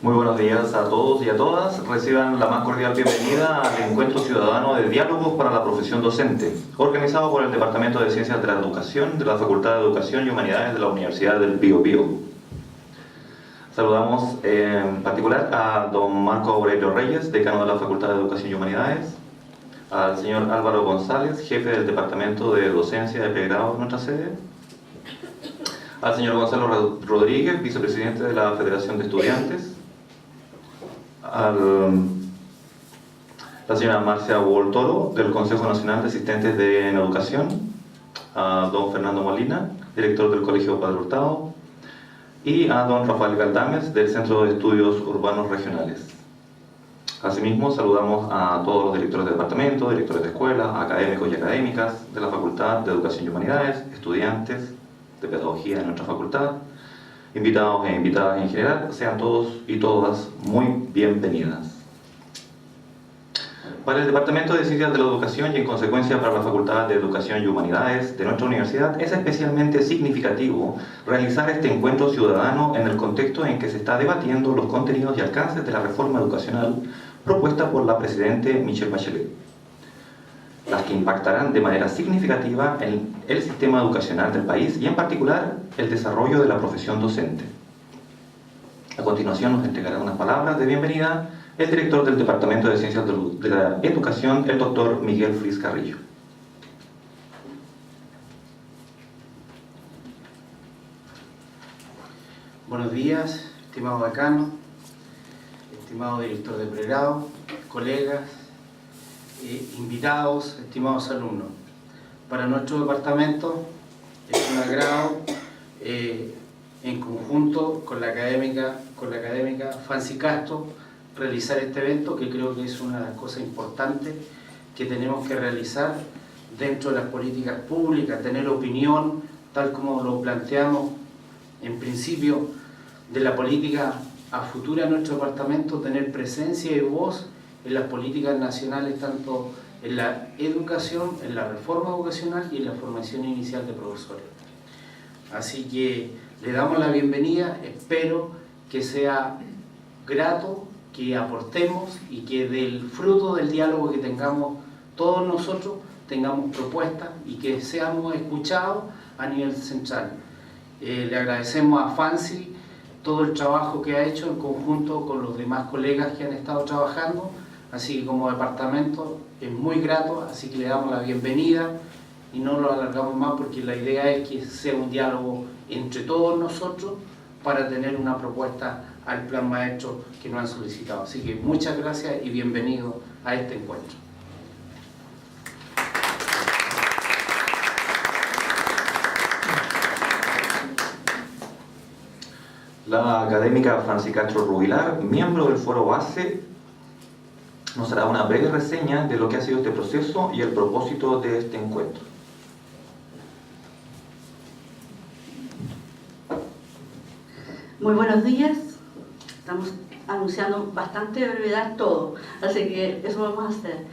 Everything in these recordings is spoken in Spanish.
Muy buenos días a todos y a todas. Reciban la más cordial bienvenida al Encuentro Ciudadano de Diálogos para la Profesión Docente, organizado por el Departamento de Ciencias de la Educación de la Facultad de Educación y Humanidades de la Universidad del Biobío. Saludamos en particular a don Marco Aurelio Reyes, decano de la Facultad de Educación y Humanidades, al señor Álvaro González, jefe del Departamento de Docencia de Pregrado en nuestra sede, al señor Gonzalo Rodríguez, vicepresidente de la Federación de Estudiantes, la señora Marcia Woltoro, del Consejo Nacional de Asistentes en Educación, a don Fernando Molina, director del Colegio Padre Hurtado, y a don Rafael Galdames, del Centro de Estudios Urbanos Regionales. Asimismo, saludamos a todos los directores de departamento, directores de escuela, académicos y académicas de la Facultad de Educación y Humanidades, estudiantes de Pedagogía de nuestra facultad, invitados e invitadas en general. Sean todos y todas muy bienvenidas. Para el Departamento de Ciencias de la Educación y en consecuencia para la Facultad de Educación y Humanidades de nuestra universidad, es especialmente significativo realizar este encuentro ciudadano en el contexto en que se está debatiendo los contenidos y alcances de la reforma educacional propuesta por la Presidente Michelle Bachelet, las que impactarán de manera significativa en el sistema educacional del país y en particular el desarrollo de la profesión docente. A continuación nos entregará unas palabras de bienvenida el director del Departamento de Ciencias de la Educación, el doctor Miguel Flis Carrillo. Buenos días, estimado decano, estimado director de pregrado, colegas, invitados, estimados alumnos. Para nuestro departamento es un agrado, en conjunto con la académica Fancy Castro, realizar este evento, que creo que es una de las cosas importantes que tenemos que realizar dentro de las políticas públicas, tener opinión, tal como lo planteamos en principio de la política a futura en nuestro departamento, tener presencia y voz en las políticas nacionales, tanto en la educación, en la reforma educacional y en la formación inicial de profesores. Así que le damos la bienvenida, espero que sea grato, que aportemos y que del fruto del diálogo que tengamos todos nosotros, tengamos propuestas y que seamos escuchados a nivel central. Le agradecemos a Fancy todo el trabajo que ha hecho en conjunto con los demás colegas que han estado trabajando, así que como departamento es muy grato, así que le damos la bienvenida y no lo alargamos más porque la idea es que sea un diálogo entre todos nosotros para tener una propuesta al plan maestro que nos han solicitado. Así que muchas gracias y bienvenidos a este encuentro. La académica Fancy Castro Rubilar, miembro del Foro Base, nos hará una breve reseña de lo que ha sido este proceso y el propósito de este encuentro. Muy buenos días. Estamos anunciando bastante brevedad todo, así que eso vamos a hacer.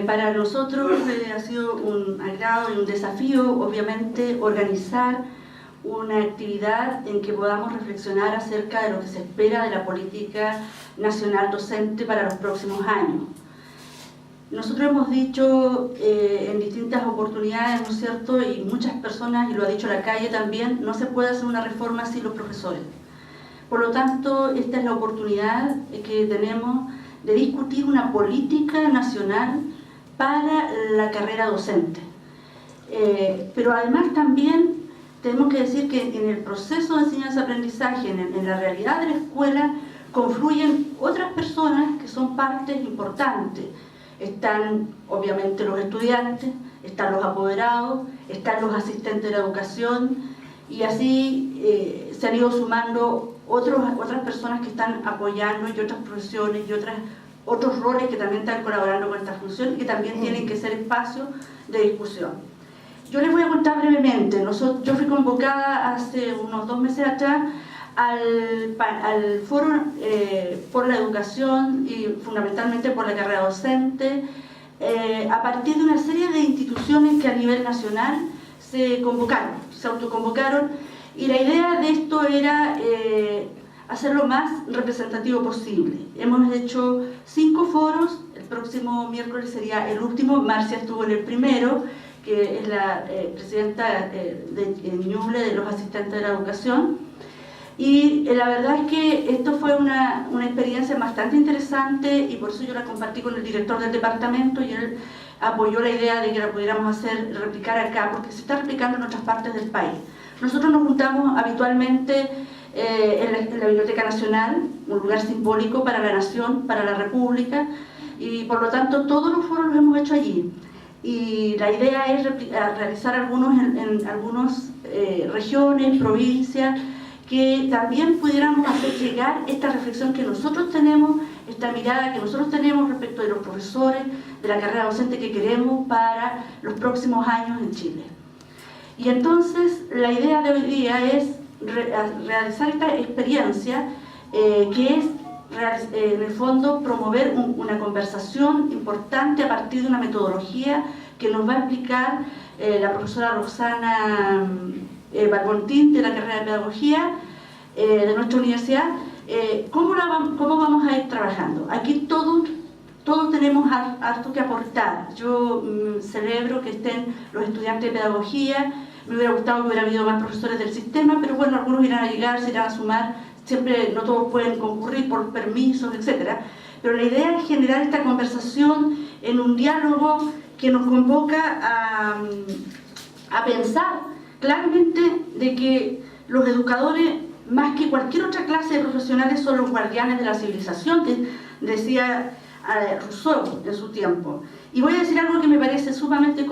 Para nosotros ha sido un agrado y un desafío, obviamente, organizar una actividad en que podamos reflexionar acerca de lo que se espera de la política nacional docente para los próximos años. Nosotros hemos dicho en distintas oportunidades, ¿no es cierto?, y muchas personas, y lo ha dicho la calle también, no se puede hacer una reforma sin los profesores. Por lo tanto, esta es la oportunidad que tenemos de discutir una política nacional para la carrera docente. Pero además también tenemos que decir que en el proceso de enseñanza-aprendizaje, en la realidad de la escuela, confluyen otras personas que son partes importantes. Están obviamente los estudiantes, están los apoderados, están los asistentes de la educación, y así se han ido sumando otras personas que están apoyando, y otras profesiones y otros roles que también están colaborando con esta función y que también tienen que ser espacios de discusión. Yo les voy a contar brevemente. Yo fui convocada hace unos 2 meses atrás al Foro por la Educación y fundamentalmente por la carrera docente, a partir de una serie de instituciones que a nivel nacional se autoconvocaron, y la idea de esto era hacer lo más representativo posible. Hemos hecho 5 foros, el próximo miércoles sería el último, Marcia estuvo en el primero, que es la presidenta de Ñuble, de los asistentes de la educación. Y la verdad es que esto fue una experiencia bastante interesante y por eso yo la compartí con el director del departamento y él apoyó la idea de que la pudiéramos replicar acá, porque se está replicando en otras partes del país. Nosotros nos juntamos habitualmente en la Biblioteca Nacional, un lugar simbólico para la nación, para la república, y por lo tanto todos los foros los hemos hecho allí. Y la idea es realizar algunos en algunas regiones, provincias, que también pudiéramos hacer llegar esta reflexión que nosotros tenemos, esta mirada que nosotros tenemos respecto de los profesores, de la carrera docente que queremos para los próximos años en Chile. Y entonces la idea de hoy día es realizar esta experiencia que es en el fondo promover una conversación importante a partir de una metodología que nos va a explicar la profesora Roxana Balbontín de la carrera de Pedagogía de nuestra universidad. ¿Cómo vamos a ir trabajando? Aquí todos tenemos harto que aportar. Yo celebro que estén los estudiantes de Pedagogía. Me hubiera gustado que hubiera habido más profesores del sistema, pero bueno, algunos irán a llegar, se irán a sumar. Siempre no todos pueden concurrir por permisos, etc. Pero la idea es generar esta conversación en un diálogo que nos convoca a pensar claramente de que los educadores, más que cualquier otra clase de profesionales, son los guardianes de la civilización, que decía Rousseau en su tiempo. Y voy a decir algo que me parece sumamente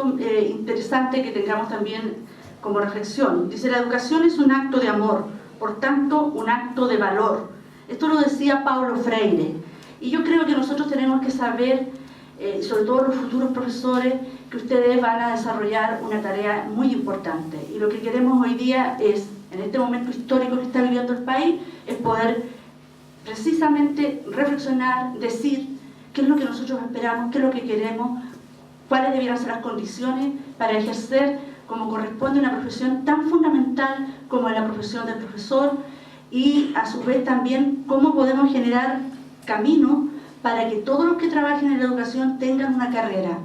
interesante que tengamos también como reflexión. Dice, la educación es un acto de amor, por tanto, un acto de valor. Esto lo decía Paulo Freire. Y yo creo que nosotros tenemos que saber, sobre todo los futuros profesores, que ustedes van a desarrollar una tarea muy importante. Y lo que queremos hoy día es, en este momento histórico que está viviendo el país, es poder precisamente reflexionar, decir qué es lo que nosotros esperamos, qué es lo que queremos, cuáles debieran ser las condiciones para ejercer como corresponde una profesión tan fundamental como la profesión del profesor, y a su vez también cómo podemos generar caminos para que todos los que trabajen en la educación tengan una carrera.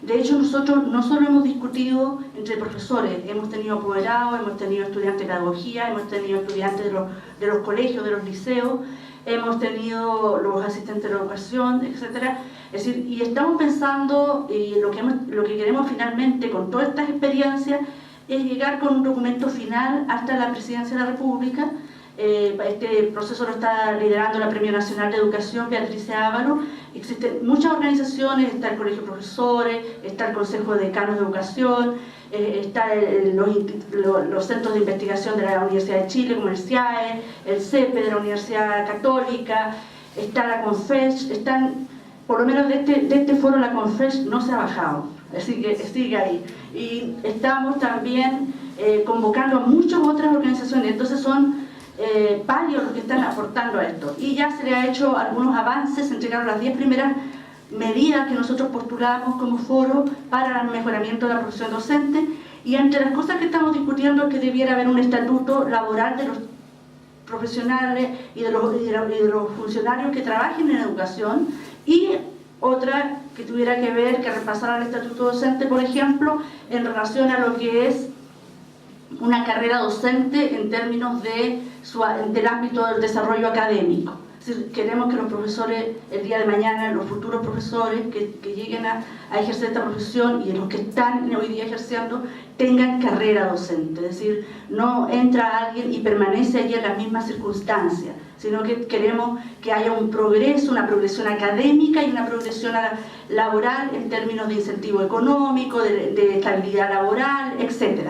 De hecho, nosotros no solo hemos discutido entre profesores, hemos tenido apoderados, hemos tenido estudiantes de pedagogía, hemos tenido estudiantes de los colegios, de los liceos, hemos tenido los asistentes de educación, etc. Es decir, y estamos pensando, y lo que queremos finalmente con todas estas experiencias es llegar con un documento final hasta la Presidencia de la República. Este proceso lo está liderando la Premio Nacional de Educación, Beatriz Ávalo. Existen muchas organizaciones, está el Colegio de Profesores, está el Consejo de Decanos de Educación, está los centros de investigación de la Universidad de Chile, como el CIAE, el CEPE de la Universidad Católica, está la CONFES, están, por lo menos de este foro la CONFES no se ha bajado, así que sigue ahí. Y estamos también convocando a muchas otras organizaciones, entonces son varios los que están aportando a esto. Y ya se le ha hecho algunos avances, se entregaron las 10 primeras medidas que nosotros postulamos como foro para el mejoramiento de la profesión docente, y entre las cosas que estamos discutiendo es que debiera haber un estatuto laboral de los profesionales y de los funcionarios que trabajen en educación, y otra que tuviera que ver, que repasara el estatuto docente, por ejemplo, en relación a lo que es una carrera docente en términos del ámbito del desarrollo académico. Es decir, queremos que los profesores, el día de mañana, los futuros profesores que lleguen a ejercer esta profesión, y los que están hoy día ejerciendo, tengan carrera docente. Es decir, no entra alguien y permanece allí en las mismas circunstancias, sino que queremos que haya un progreso, una progresión académica y una progresión laboral en términos de incentivo económico, de estabilidad laboral, etc.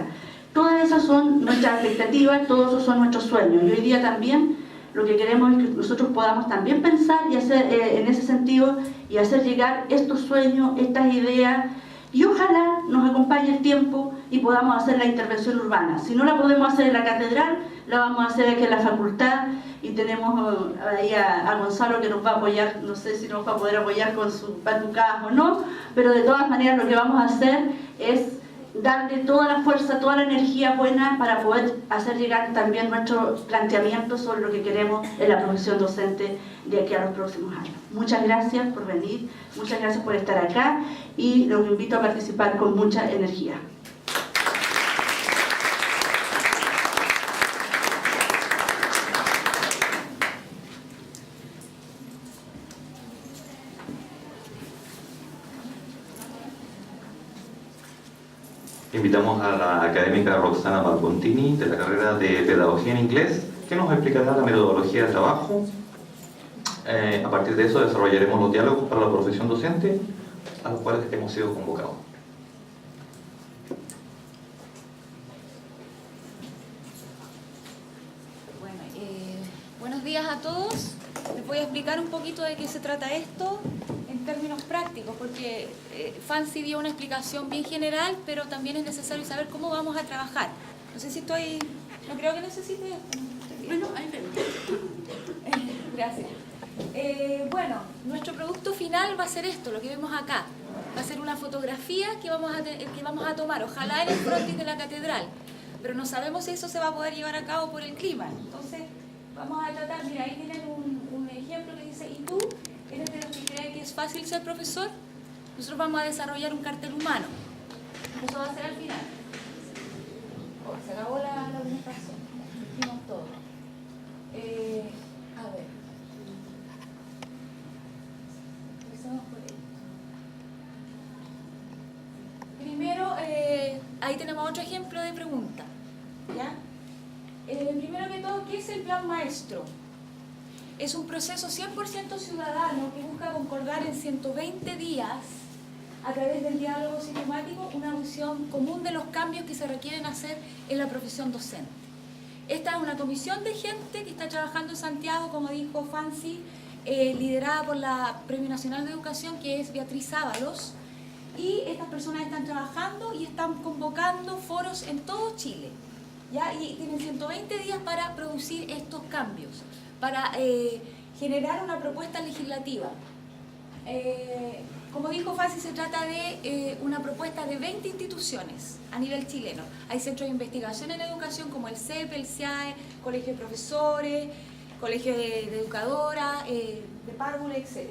Todas esas son nuestras expectativas, todos esos son nuestros sueños. Y hoy día también lo que queremos es que nosotros podamos también pensar y hacer en ese sentido, y hacer llegar estos sueños, estas ideas, y ojalá nos acompañe el tiempo y podamos hacer la intervención urbana. Si no la podemos hacer en la catedral, la vamos a hacer aquí en la facultad, y tenemos ahí a Gonzalo que nos va a apoyar, no sé si nos va a poder apoyar con su batucada o no, pero de todas maneras lo que vamos a hacer es darle toda la fuerza, toda la energía buena para poder hacer llegar también nuestros planteamientos sobre lo que queremos en la profesión docente de aquí a los próximos años. Muchas gracias por venir, muchas gracias por estar acá y los invito a participar con mucha energía. Invitamos a la académica Roxana Balbontini, de la carrera de Pedagogía en Inglés, que nos explicará la metodología de trabajo. A partir de eso desarrollaremos los diálogos para la profesión docente, a los cuales hemos sido convocados. Bueno, buenos días a todos. Les voy a explicar un poquito de qué se trata esto en términos prácticos, porque Fancy dio una explicación bien general, pero también es necesario saber cómo vamos a trabajar. No sé si estoy... No creo que necesite esto. Bueno, ahí vemos. Gracias. Bueno, nuestro producto final va a ser esto, lo que vemos acá. Va a ser una fotografía que vamos a tomar, ojalá en el frontis de la catedral, pero no sabemos si eso se va a poder llevar a cabo por el clima. Entonces, vamos a tratar, mira, ahí tienen un ejemplo que dice, ¿y tú eres de los que creen que es fácil ser profesor? Nosotros vamos a desarrollar un cartel humano. Eso va a ser al final. Oh, se acabó la presentación. Dijimos todo. A ver. Empezamos por ahí. Primero, ahí tenemos otro ejemplo de pregunta. ¿Ya? Primero que todo, ¿qué es el plan maestro? Es un proceso 100% ciudadano que busca concordar en 120 días, a través del diálogo sistemático, una visión común de los cambios que se requieren hacer en la profesión docente. Esta es una comisión de gente que está trabajando en Santiago, como dijo Fancy, liderada por la Premio Nacional de Educación, que es Beatriz Ábalos, y estas personas están trabajando y están convocando foros en todo Chile, ¿ya? Y tienen 120 días para producir estos cambios, para generar una propuesta legislativa. Como dijo Fancy, se trata de una propuesta de 20 instituciones a nivel chileno. Hay centros de investigación en educación como el CEP, el CIAE, colegio de profesores, colegio de educadoras, de párvulos, etc.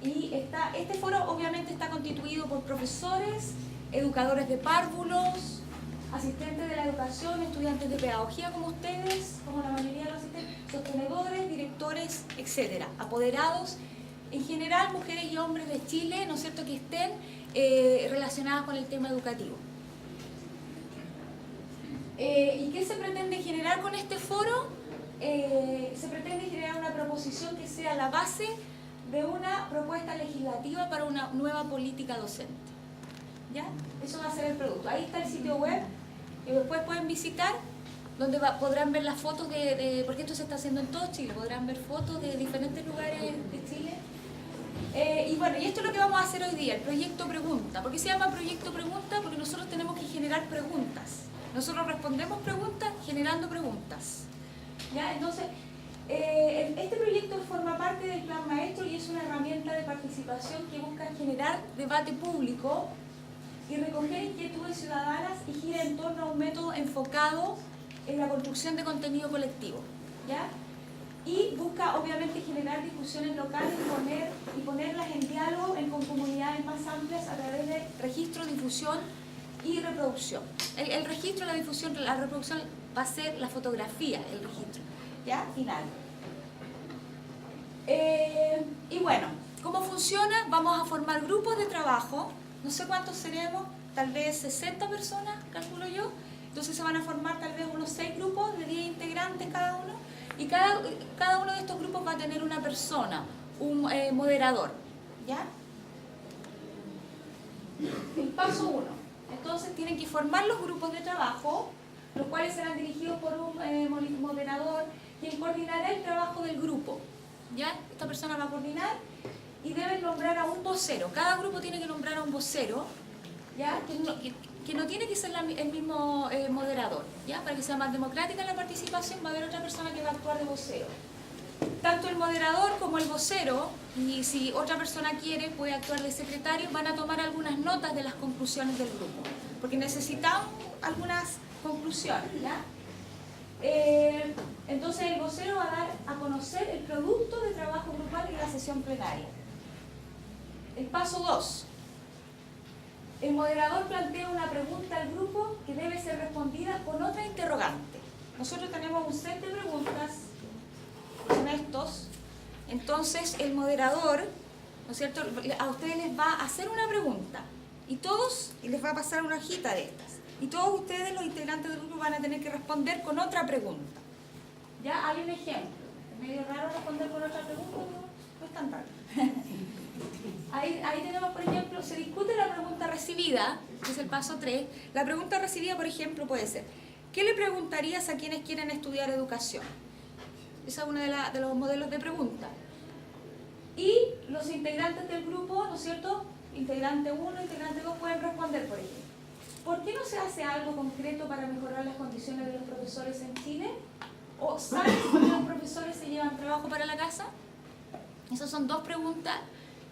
Y este foro obviamente está constituido por profesores, educadores de párvulos, asistentes de la educación, estudiantes de pedagogía como ustedes, como la mayoría de los asistentes, sostenedores, directores, etc. Apoderados, en general mujeres y hombres de Chile, ¿no es cierto?, que estén relacionadas con el tema educativo. ¿Y qué se pretende generar con este foro? Se pretende generar una proposición que sea la base de una propuesta legislativa para una nueva política docente. ¿Ya? Eso va a ser el producto. Ahí está el sitio web, que después pueden visitar, donde podrán ver las fotos porque esto se está haciendo en todo Chile, podrán ver fotos de diferentes lugares de Chile. Y bueno, y esto es lo que vamos a hacer hoy día, el proyecto pregunta. ¿Por qué se llama proyecto pregunta? Porque nosotros tenemos que generar preguntas. Nosotros respondemos preguntas generando preguntas. ¿Ya? Entonces, este proyecto forma parte del Plan Maestro y es una herramienta de participación que busca generar debate público y recoger inquietudes ciudadanas y gira en torno a un método enfocado en la construcción de contenido colectivo, ¿ya? Y busca obviamente generar discusiones locales y ponerlas en diálogo con comunidades más amplias a través de registro, difusión y reproducción. El registro, la difusión, la reproducción va a ser la fotografía, el registro, ¿ya? Final. Y bueno, ¿cómo funciona? Vamos a formar grupos de trabajo. No sé cuántos seremos, tal vez 60 personas, calculo yo. Entonces se van a formar tal vez unos 6 grupos de 10 integrantes cada uno. Y cada uno de estos grupos va a tener una persona, un moderador. ¿Ya? El paso 1. Entonces tienen que formar los grupos de trabajo, los cuales serán dirigidos por un moderador, quien coordinará el trabajo del grupo. ¿Ya? Esta persona va a coordinar y deben nombrar a un vocero. Cada grupo tiene que nombrar a un vocero, ¿ya? Que no tiene que ser el mismo moderador, ¿ya? Para que sea más democrática la participación, va a haber otra persona que va a actuar de vocero. tanto el moderador como el vocero, y si otra persona quiere puede actuar de secretario, van a tomar algunas notas de las conclusiones del grupo, porque necesitamos algunas conclusiones, ¿ya? Entonces el vocero va a dar a conocer el producto de trabajo grupal en la sesión plenaria. El paso 2. El moderador plantea una pregunta al grupo que debe ser respondida con otra interrogante. Nosotros tenemos un set de preguntas, son estos. Entonces el moderador, ¿no es cierto?, a ustedes les va a hacer una pregunta y les va a pasar una hojita de estas. Y todos ustedes, los integrantes del grupo, van a tener que responder con otra pregunta. Ya hay un ejemplo. Es medio raro responder con otra pregunta, no es tan raro. Ahí tenemos, por ejemplo, se discute la pregunta recibida, que es el paso 3. La pregunta recibida, por ejemplo, puede ser: ¿qué le preguntarías a quienes quieren estudiar educación? Esa es uno de los modelos de pregunta. Y los integrantes del grupo, ¿no es cierto?, integrante 1, integrante 2, pueden responder, por ejemplo: ¿por qué no se hace algo concreto para mejorar las condiciones de los profesores en Chile? ¿O ¿saben por qué los profesores se llevan trabajo para la casa? Esas son dos preguntas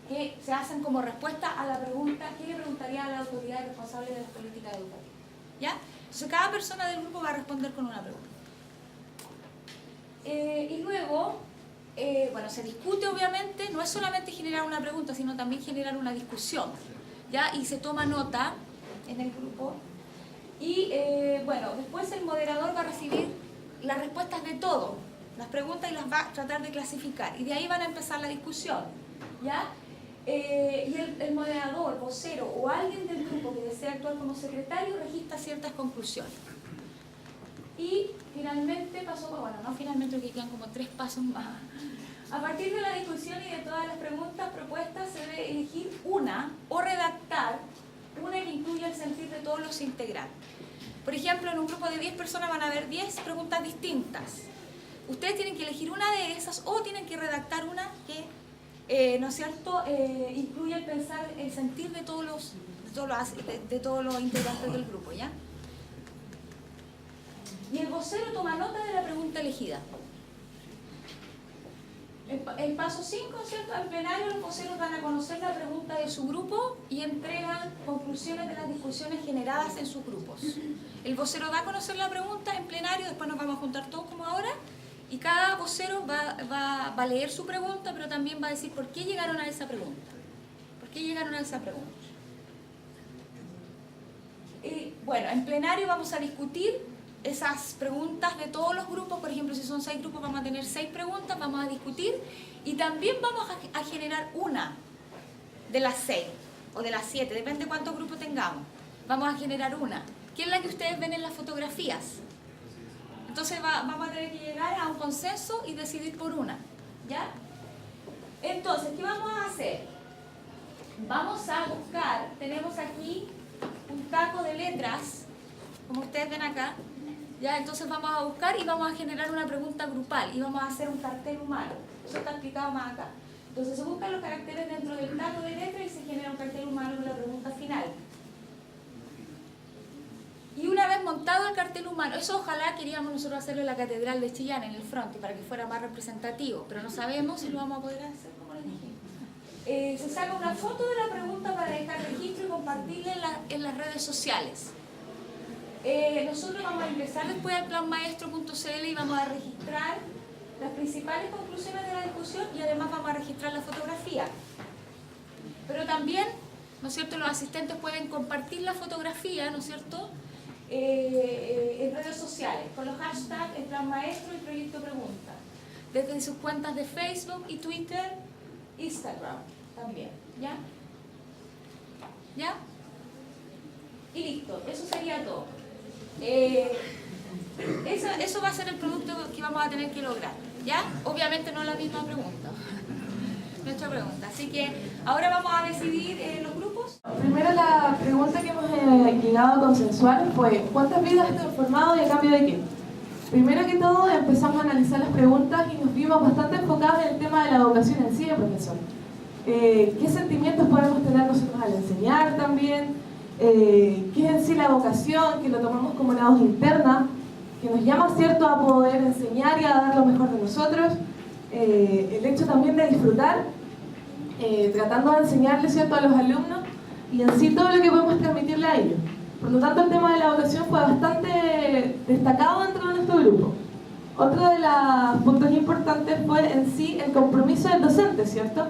que se hacen como respuesta a la pregunta: ¿qué le preguntaría a la autoridad responsable de las políticas educativas? ¿Ya? Entonces cada persona del grupo va a responder con una pregunta. Y luego, bueno, se discute obviamente, no es solamente generar una pregunta, sino también generar una discusión, ¿ya? Y se toma nota en el grupo. Y bueno, después el moderador va a recibir las respuestas de todo, las preguntas, y las va a tratar de clasificar. Y de ahí van a empezar la discusión, ¿ya? Y el moderador, vocero o alguien del grupo que desea actuar como secretario registra ciertas conclusiones. Y finalmente porque quedan como 3 pasos más. A partir de la discusión y de todas las preguntas propuestas, se debe elegir una o redactar una que incluya el sentir de todos los integrantes. Por ejemplo, en un grupo de 10 personas van a haber 10 preguntas distintas. Ustedes tienen que elegir una de esas o tienen que redactar una que, ¿no es cierto?, incluya el sentir de todos los integrantes del grupo, ¿ya? Y el vocero toma nota de la pregunta elegida. El paso 5, ¿cierto? En plenario los voceros dan a conocer la pregunta de su grupo y entregan conclusiones de las discusiones generadas en sus grupos. El vocero da a conocer la pregunta en plenario, después nos vamos a juntar todos como ahora, y cada vocero va a leer su pregunta, pero también va a decir por qué llegaron a esa pregunta. ¿Por qué llegaron a esa pregunta? Y bueno, en plenario vamos a discutir esas preguntas de todos los grupos. Por ejemplo, si son 6 grupos, vamos a tener 6 preguntas, vamos a discutir, y también vamos a generar una de las 6 o de las 7, depende de cuántos grupos tengamos. Vamos a generar una, que es la que ustedes ven en las fotografías. Entonces vamos a tener que llegar a un consenso y decidir por una, ¿ya? Entonces, ¿qué vamos a hacer? Vamos a buscar, tenemos aquí un taco de letras, como ustedes ven acá, ¿ya? Entonces vamos a buscar y vamos a generar una pregunta grupal y vamos a hacer un cartel humano. Eso está explicado más acá. Entonces se buscan los caracteres dentro del taco de letras y se genera un cartel humano con la pregunta final. Y una vez montado el cartel humano, eso ojalá queríamos nosotros hacerlo en la Catedral de Chillán, en el frontis, para que fuera más representativo, pero no sabemos si lo vamos a poder hacer, como les dije. Se saca una foto de la pregunta para dejar registro y compartirla en las redes sociales. Nosotros vamos a ingresar después al planmaestro.cl y vamos a registrar las principales conclusiones de la discusión y además vamos a registrar la fotografía. Pero también, ¿no es cierto?, los asistentes pueden compartir la fotografía, ¿no es cierto?, en redes sociales, con los hashtags El Plan Maestro y Proyecto Pregunta, desde sus cuentas de Facebook y Twitter, Instagram también, ¿ya? ¿Ya? Y listo, eso sería todo. Eso va a ser el producto que vamos a tener que lograr, ¿ya? Obviamente no es la misma pregunta, nuestra pregunta. Así que ahora vamos a decidir los grupos. Primero, la pregunta que hemos llegado a consensuar fue: ¿cuántas vidas has transformado y a cambio de qué? Primero que todo, empezamos a analizar las preguntas y nos vimos bastante enfocados en el tema de la vocación en sí de profesor. ¿Qué sentimientos podemos tener nosotros al enseñar también? ¿Qué es en sí la vocación? Que lo tomamos como una voz interna, que nos llama, ¿cierto?, a poder enseñar y a dar lo mejor de nosotros. el hecho también de disfrutar, tratando de enseñarle, ¿cierto?, a los alumnos y en sí todo lo que podemos transmitirle a ellos. Por lo tanto, el tema de la vocación fue bastante destacado dentro de nuestro grupo. Otro de los puntos importantes fue en sí el compromiso del docente, ¿cierto?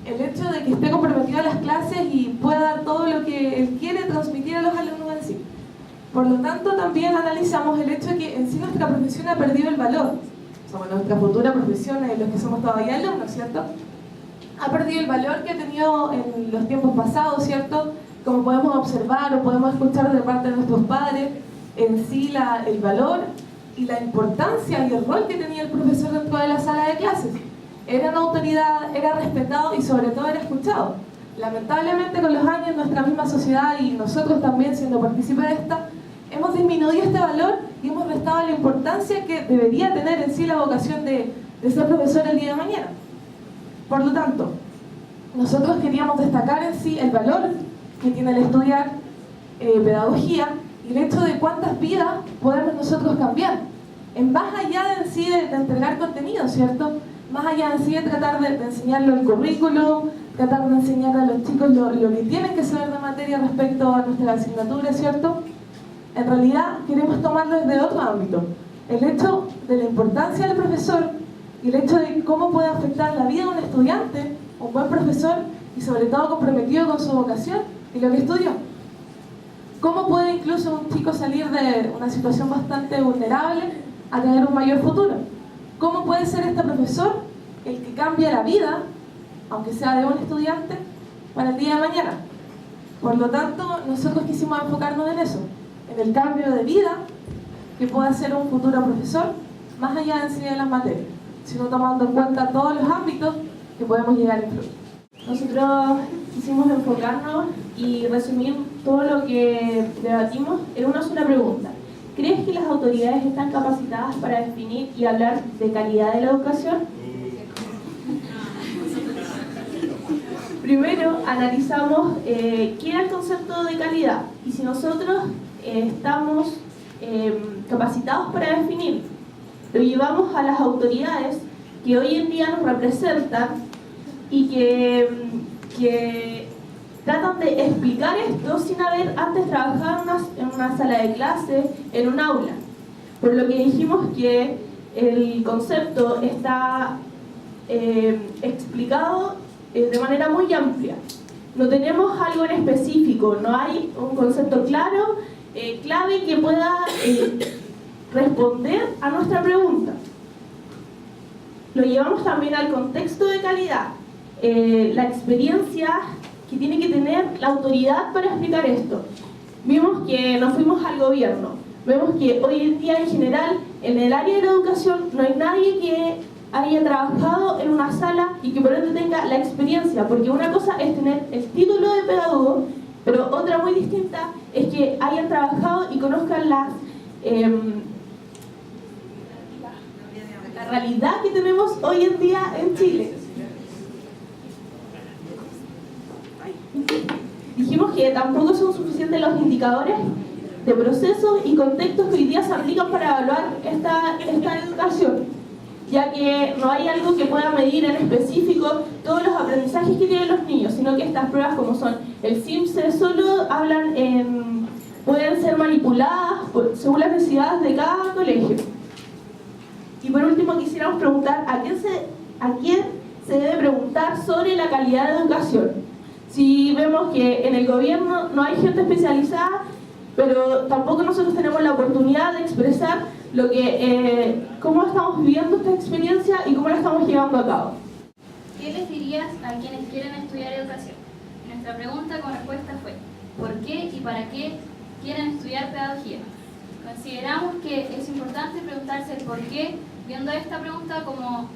El hecho de que esté comprometido a las clases y pueda dar todo lo que él quiere transmitir a los alumnos en sí. Por lo tanto, también analizamos el hecho de que en sí nuestra profesión ha perdido el valor. O sea, nuestra futura profesión, los que somos todavía alumnos, ¿cierto?, ha perdido el valor que ha tenido en los tiempos pasados, ¿cierto? Como podemos observar o podemos escuchar de parte de nuestros padres, en sí el valor y la importancia y el rol que tenía el profesor dentro de la sala de clases. Era una autoridad, era respetado y sobre todo era escuchado. Lamentablemente con los años nuestra misma sociedad y nosotros también siendo partícipes de esta, hemos disminuido este valor y hemos restado la importancia que debería tener en sí la vocación de ser profesor el día de mañana. Por lo tanto, nosotros queríamos destacar en sí el valor que tiene el estudiar pedagogía y el hecho de cuántas vidas podemos nosotros cambiar. En más allá de en sí de entregar contenido, ¿cierto? Más allá en sí de tratar de enseñarlo el currículum, tratar de enseñar a los chicos lo que tienen que saber de materia respecto a nuestra asignatura, ¿cierto? En realidad queremos tomarlo desde otro ámbito. El hecho de la importancia del profesor y el hecho de cómo puede afectar la vida de un estudiante, un buen profesor y sobre todo comprometido con su vocación y lo que estudió. ¿Cómo puede incluso un chico salir de una situación bastante vulnerable a tener un mayor futuro? ¿Cómo puede ser este profesor el que cambia la vida, aunque sea de un estudiante, para el día de mañana? Por lo tanto, nosotros quisimos enfocarnos en eso, en el cambio de vida que puede hacer un futuro profesor, más allá de enseñar las materias, sino tomando en cuenta todos los ámbitos que podemos llegar a influir. Nosotros quisimos enfocarnos y resumir todo lo que debatimos en una sola pregunta. ¿Crees que las autoridades están capacitadas para definir y hablar de calidad de la educación? Primero analizamos qué era el concepto de calidad y si nosotros estamos capacitados para definir. Lo llevamos a las autoridades que hoy en día nos representan y que tratan de explicar esto sin haber antes trabajado en una sala de clase, en un aula. Por lo que dijimos que el concepto está explicado de manera muy amplia. No tenemos algo en específico, no hay un concepto claro, clave que pueda responder a nuestra pregunta. Lo llevamos también al contexto de calidad, la experiencia que tiene que tener la autoridad para explicar esto. Vimos que nos fuimos al gobierno, vemos que hoy en día en general en el área de la educación no hay nadie que haya trabajado en una sala y que por ende tenga la experiencia, porque una cosa es tener el título de pedagogo, pero otra muy distinta es que hayan trabajado y conozcan la realidad que tenemos hoy en día en Chile. Dijimos que tampoco son suficientes los indicadores de procesos y contextos que hoy día se aplican para evaluar esta educación, ya que no hay algo que pueda medir en específico todos los aprendizajes que tienen los niños, sino que estas pruebas como son el CIMSE solo pueden ser manipuladas según las necesidades de cada colegio. Y por último quisiéramos preguntar a quién se debe preguntar sobre la calidad de educación. Si vemos que en el gobierno no hay gente especializada, pero tampoco nosotros tenemos la oportunidad de expresar cómo estamos viviendo esta experiencia y cómo la estamos llevando a cabo. ¿Qué les dirías a quienes quieren estudiar educación? Nuestra pregunta con respuesta fue ¿por qué y para qué quieren estudiar pedagogía? Consideramos que es importante preguntarse el por qué, viendo esta pregunta como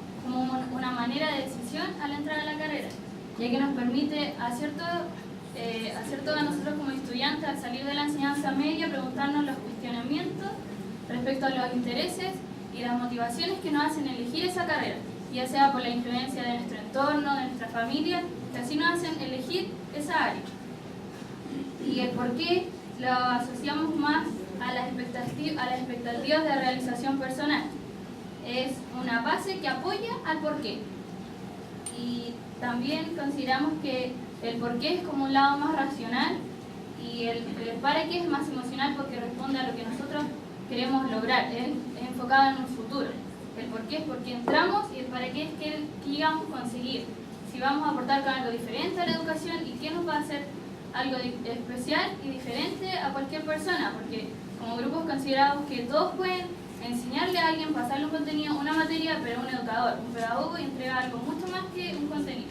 una manera de decisión al entrar a la carrera, ya que nos permite hacer todo a nosotros como estudiantes al salir de la enseñanza media, preguntarnos los cuestionamientos respecto a los intereses y las motivaciones que nos hacen elegir esa carrera, ya sea por la influencia de nuestro entorno, de nuestra familia, que así nos hacen elegir esa área. Y el por qué lo asociamos más a las expectativas de realización personal. es una base que apoya al porqué. Y también consideramos que el porqué es como un lado más racional y el para qué es más emocional porque responde a lo que nosotros queremos lograr, es enfocado en un futuro. El porqué es porque entramos y el para qué es que llegamos a conseguir. Si vamos a aportar con algo diferente a la educación y qué nos va a hacer algo especial y diferente a cualquier persona, porque como grupos consideramos que todos pueden enseñarle a alguien, pasarle un contenido, una materia, pero un educador, un pedagogo, y entrega algo mucho más que un contenido.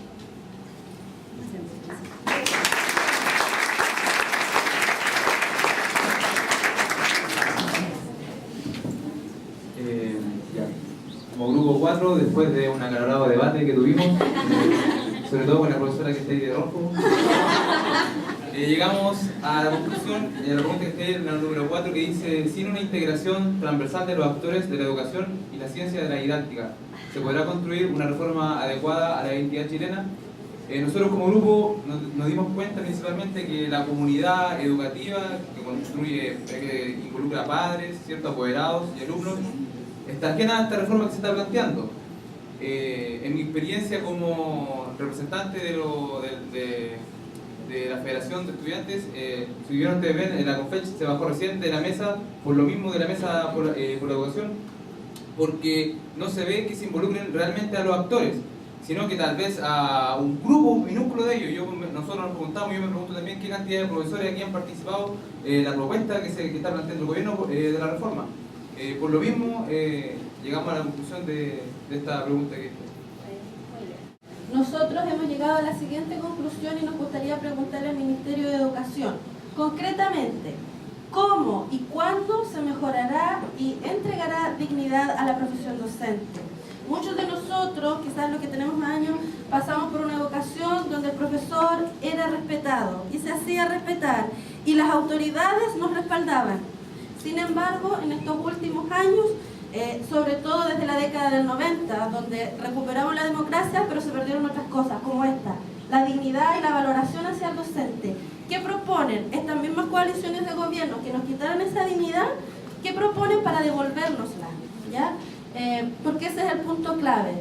Como grupo 4, después de un acalorado debate que tuvimos, sobre todo con la profesora que está ahí de rojo, llegamos a la conclusión, a la pregunta que está ahí en el número 4, que dice: sin una integración transversal de los actores de la educación y la ciencia de la didáctica, ¿se podrá construir una reforma adecuada a la identidad chilena? Nosotros como grupo nos dimos cuenta principalmente que la comunidad educativa, que involucra a padres, ciertos apoderados y alumnos, está ajena a esta reforma que se está planteando. En mi experiencia como representante de la Federación de Estudiantes, si vieron TV, en la Confech se bajó recién de la mesa, por lo mismo de la mesa por la educación, porque no se ve que se involucren realmente a los actores, sino que tal vez a un grupo minúsculo de ellos. Nosotros nos preguntamos, yo me pregunto también qué cantidad de profesores aquí han participado en la propuesta que está planteando el gobierno de la reforma. Por lo mismo, llegamos a la conclusión de esta pregunta que Nosotros hemos llegado a la siguiente conclusión y nos gustaría preguntarle al Ministerio de Educación, concretamente, ¿cómo y cuándo se mejorará y entregará dignidad a la profesión docente? Muchos de nosotros, quizás los que tenemos más años, pasamos por una educación donde el profesor era respetado y se hacía respetar y las autoridades nos respaldaban. Sin embargo, en estos últimos años, sobre todo desde la década del 90, donde recuperamos la democracia, pero se perdieron otras cosas como esta, la dignidad y la valoración hacia el docente. ¿Qué proponen estas mismas coaliciones de gobierno que nos quitaron esa dignidad? ¿Qué proponen para devolvérnosla? ¿Ya? Porque ese es el punto clave.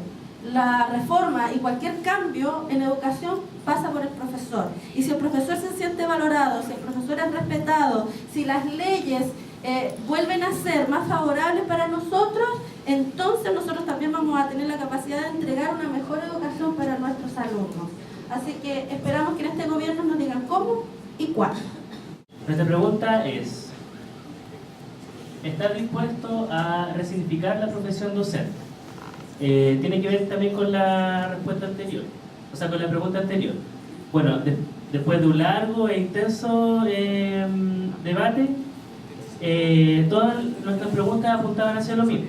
La reforma y cualquier cambio en educación pasa por el profesor. Y si el profesor se siente valorado, si el profesor es respetado, si las leyes vuelven a ser más favorables para nosotros, entonces nosotros también vamos a tener la capacidad de entregar una mejor educación para nuestros alumnos. Así que esperamos que en este gobierno nos digan cómo y cuándo. Nuestra pregunta es: ¿estás dispuesto a resignificar la profesión docente? Tiene que ver también con la respuesta anterior, o sea, con la pregunta anterior. Bueno, después de un largo e intenso debate, todas nuestras preguntas apuntaban hacia lo mismo.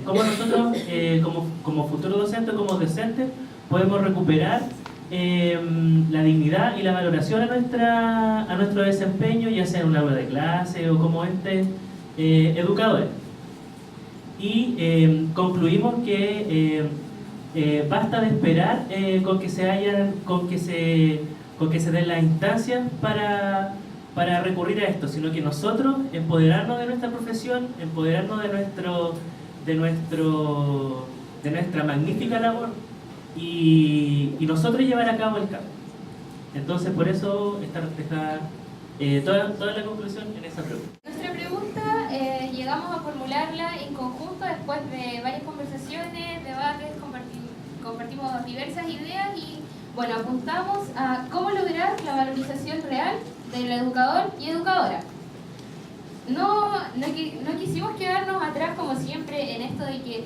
¿Cómo nosotros, como futuros docentes, como docentes, podemos recuperar la dignidad y la valoración a nuestro desempeño, ya sea en un aula de clase o como educadores? Y concluimos que basta de esperar con que se den las instancias para recurrir a esto, sino que nosotros empoderarnos de nuestra profesión, empoderarnos de nuestra magnífica labor y nosotros llevar a cabo el cambio. Entonces, por eso está reflejada toda la conclusión en esa pregunta. Nuestra pregunta llegamos a formularla en conjunto después de varias conversaciones, debates, compartimos diversas ideas y bueno, apuntamos a cómo lograr la valorización real del educador y educadora. No quisimos quedarnos atrás como siempre en esto de que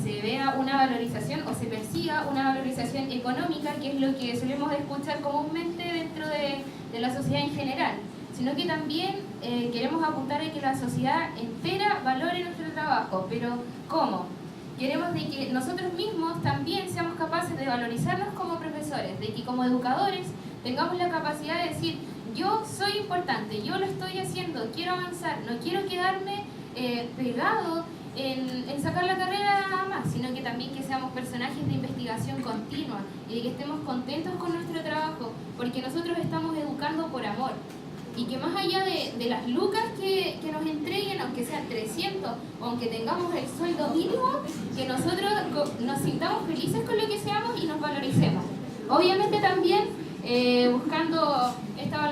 se vea una valorización o se persiga una valorización económica, que es lo que solemos escuchar comúnmente dentro de la sociedad en general, sino que también queremos apuntar a que la sociedad entera valore nuestro trabajo. Pero ¿cómo? Queremos de que nosotros mismos también seamos capaces de valorizarnos como profesores, de que como educadores tengamos la capacidad de decir: yo soy importante, yo lo estoy haciendo, quiero avanzar, no quiero quedarme pegado en sacar la carrera nada más, sino que también que seamos personajes de investigación continua y de que estemos contentos con nuestro trabajo, porque nosotros estamos educando por amor. y que más allá de las lucas que nos entreguen, aunque sean 300, o aunque tengamos el sueldo mínimo, que nosotros nos sintamos felices con lo que seamos y nos valoricemos. Obviamente también buscando esta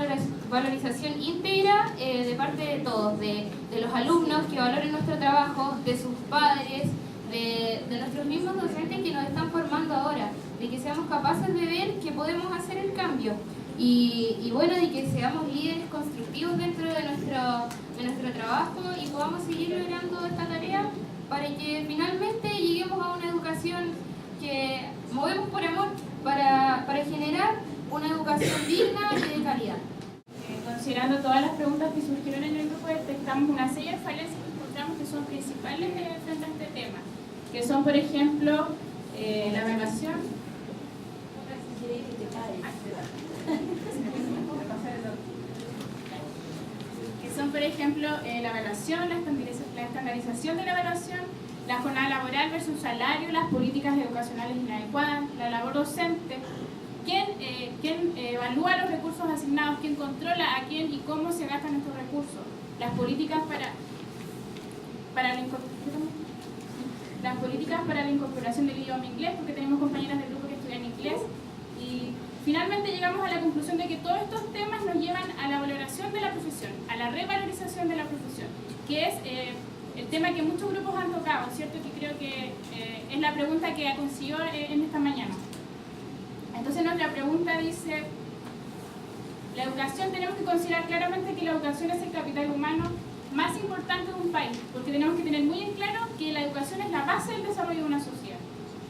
valorización íntegra de parte de todos, de los alumnos que valoren nuestro trabajo, de sus padres, de nuestros mismos docentes que nos están formando ahora, de que seamos capaces de ver que podemos hacer el cambio y bueno, de que seamos líderes constructivos dentro de nuestro trabajo y podamos seguir logrando esta tarea para que finalmente lleguemos a una educación que movemos por amor para generar una educación digna y de calidad. Considerando todas las preguntas que surgieron en el grupo, detectamos una serie de falencias que encontramos que son principales frente a este tema, que son, por ejemplo, la evaluación. Que son, por ejemplo, la evaluación, la estandarización de la evaluación, la jornada laboral versus salario, las políticas educacionales inadecuadas, la labor docente, quién evalúa los recursos asignados, quién controla a quién y cómo se gastan estos recursos, las políticas para la incorporación del idioma inglés, porque tenemos compañeras del grupo que estudian inglés, y finalmente llegamos a la conclusión de que todos estos temas nos llevan a la valoración de la profesión, a la revalorización de la profesión, que es el tema que muchos grupos han tocado, ¿cierto? Que creo que es la pregunta que consiguió en esta mañana. Entonces nuestra pregunta dice, la educación, tenemos que considerar claramente que la educación es el capital humano más importante de un país, porque tenemos que tener muy en claro que la educación es la base del desarrollo de una sociedad.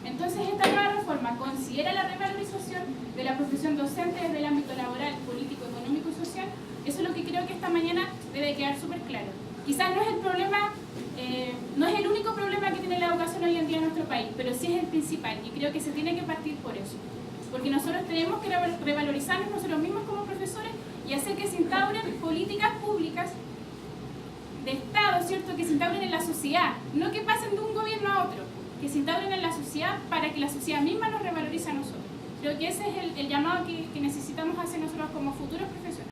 Entonces esta nueva reforma considera la revalorización de la profesión docente desde el ámbito laboral, político, económico y social. Eso es lo que creo que esta mañana debe quedar súper claro. Quizás no es el problema, no es el único problema que tiene la educación hoy en día en nuestro país, pero sí es el principal y creo que se tiene que partir por eso. Porque nosotros tenemos que revalorizarnos nosotros mismos como profesores y hacer que se instauren políticas públicas de Estado, ¿cierto? Que se instauren en la sociedad, no que pasen de un gobierno a otro, que se instauren en la sociedad para que la sociedad misma nos revalorice a nosotros. Creo que ese es el llamado que necesitamos hacer nosotros como futuros profesionales.